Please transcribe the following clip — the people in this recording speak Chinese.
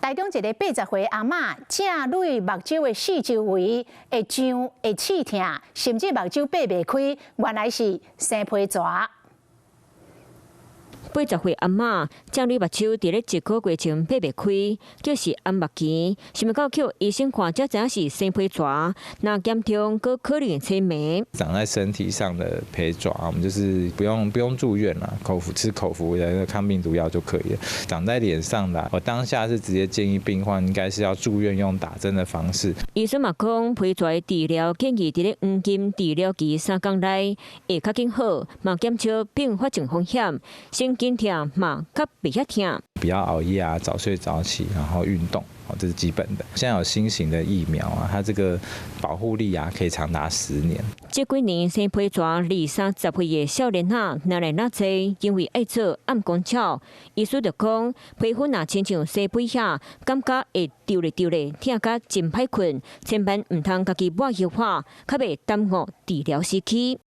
台中一個80歲阿嬤，正累目睭的四周圍會脹、會刺痛，甚至目睭擘袂開，原來是生皮蛇。 80歲阿嬤正累目睭佇咧1個月前擘袂開，就是暗目痚。想要到去醫生看，才知影是生皮蛇，那嚴重佫可能催眠。長在身體上的皮爪，我們就是不用住院啦，吃口服的抗病毒藥就可以了。長在臉上的，我當下是直接建議病患應該是要住院用打針的方式。醫生嘛講，皮蛇的治療建議佇咧黃金治療期3天內會較緊好，嘛減少併發症風險。經痛嘛，較袂遐痛。不要熬夜啊，早睡早起，然後運動，這是基本的。現在有新型的疫苗啊，它這個保護力啊，可以長達10年。這幾年生皮蛇20、30歲的少年仔，哪來那濟？因為愛做暗光鳥，醫師就講，皮膚若親像生皮遐，感覺會丟咧，痛甲真歹困，千萬唔通家己抹藥化，較袂耽誤治療時期。